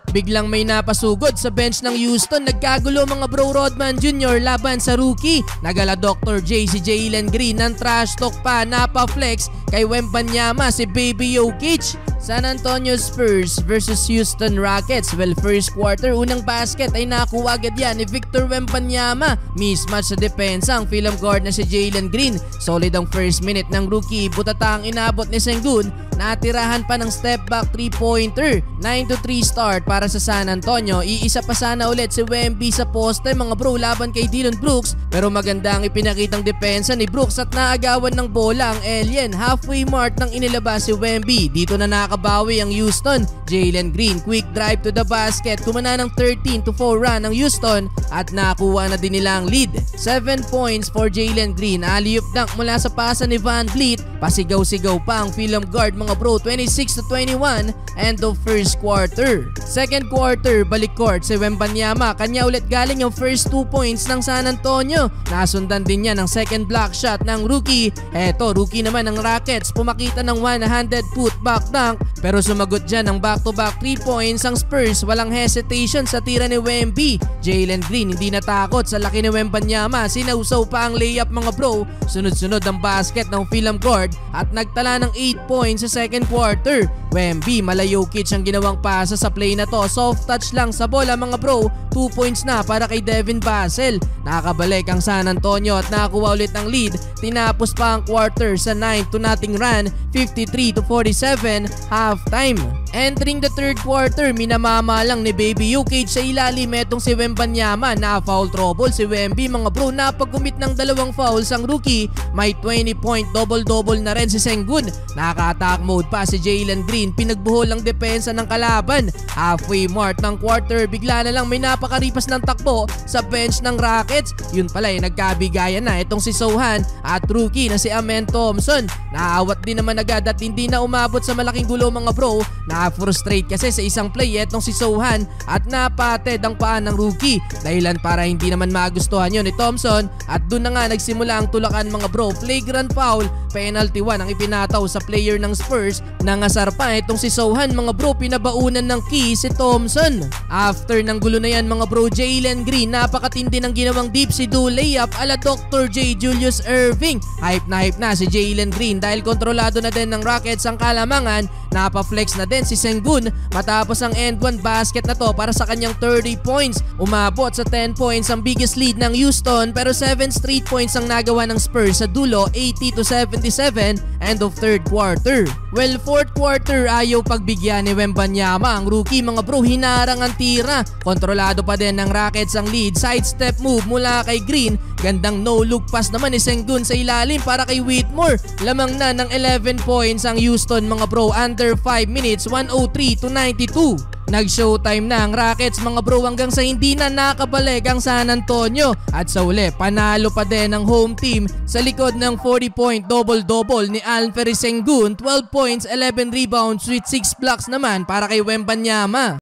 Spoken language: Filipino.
Biglang may napasugod sa bench ng Houston. Nagkagulo mga bro. Rodman Jr. laban sa rookie. Nagala Dr. J si Jalen Green ng trash talk pa. Napaflex kay Wembanyama si Baby Jokic. San Antonio Spurs versus Houston Rockets. Well, first quarter, unang basket ay nakuha agad yan ni Victor Wembanyama. Mismatch sa depensa ang film guard na si Jalen Green. Solid ang first minute ng rookie. Butata ang inabot ni Sengun. Natirahan pa ng step back 3-pointer. 9-3 start para sa San Antonio. Iisa pa sana ulit si Wemby sa poste mga bro laban kay Dillon Brooks. Pero maganda ang ipinakitang depensa ni Brooks at naagawan ng bola ang alien. Halfway mark nang inilabas si Wemby. Dito na nakabawi ang Houston. Jalen Green quick drive to the basket. Kumana ng 13-4 run ang Houston at nakuha na din nila ang lead. 7 points for Jalen Green. Alley-oop dunk mula sa pasa ni Van Vliet. Pasigaw-sigaw pa ang film guard mga bro. 26-21 end of first quarter. Second quarter balik court si Wembanyama. Kanya ulit galing yung first 2 points ng San Antonio. Nasundan din niya ng second block shot ng rookie. Eto rookie naman ng Rockets. Pumakita ng one-handed putback dunk pero sumagot dyan ng back-to-back 3 points ang Spurs. Walang hesitation sa tira ni Wemby. Jalen Green hindi natakot sa laki ni Wembanyama. Sinausaw pa ang layup mga bro. Sunod-sunod ang basket ng film guard at nagtala ng 8 points sa second quarter. Wemby Jokic ang ginawang pasa sa play na to. Soft touch lang sa bola mga bro. 2 points na para kay Devin Vassell. Nakabalik ang San Antonio at nakakuha ulit ng lead. Tinapos pa ang quarter sa 9-0 run. 53-47 halftime. Entering the third quarter, minamama lang ni Baby Jokic sa ilalim etong si Wembanyama. Na foul trouble si Wemby mga bro. Napag-commit ng 2 fouls ang rookie. May 20-point double-double na rin si Sengun. Naka-attack mode pa si Jalen Green. Pinagbuhol ang depensa ng kalaban. Halfway mark ng quarter, bigla na lang may napakaripas ng takbo sa bench ng Rockets. Yun pala nagkabigayan na itong si Sohan at rookie na si Amen Thompson. Naawat din naman agad at hindi na umabot sa malaking gulo mga bro. Na-frustrate kasi sa isang play etong si Sohan at napated ang paan ng rookie. Dahilan para hindi naman magustuhan yun ni Thompson at dun na nga nagsimula ang tulakan mga bro. Flagrant foul, penalty 1 ang ipinataw sa player ng Spurs. Nangasar pa itong si Sohan mga bro. Pinabaunan ng key si Thompson. After ng gulo na yan mga bro, Jalen Green napakatindi ng ginawang deep si do layup ala Dr. J Julius Erving. Hype na si Jalen Green dahil kontrolado na din ng Rockets ang kalamangan. Napaflex na din si Sengun matapos ang end 1 basket na to para sa kanyang 30 points. Umabot sa 10 points ang biggest lead ng Houston pero 7 straight points ang nagawa ng Spurs sa dulo. 80-77 end of third quarter. Well, fourth quarter ayaw pagbigyan ni Wembanyama ang rookie mga bro. Hinarang ang tira. Kontrolado pa din ng Rockets ang lead. Sidestep move mula kay Green. Gandang no-look pass naman ni Sengun sa ilalim para kay Whitmore. Lamang na ng 11 points ang Houston mga bro. Under 5 minutes, 103-92. Nag-showtime na ang Rockets mga bro hanggang sa hindi na nakabalik ang San Antonio. At sa uli, panalo pa din ang home team sa likod ng 40-point double-double ni Alperen Sengun. 12 points, 11 rebounds with 6 blocks naman para kay Wembanyama.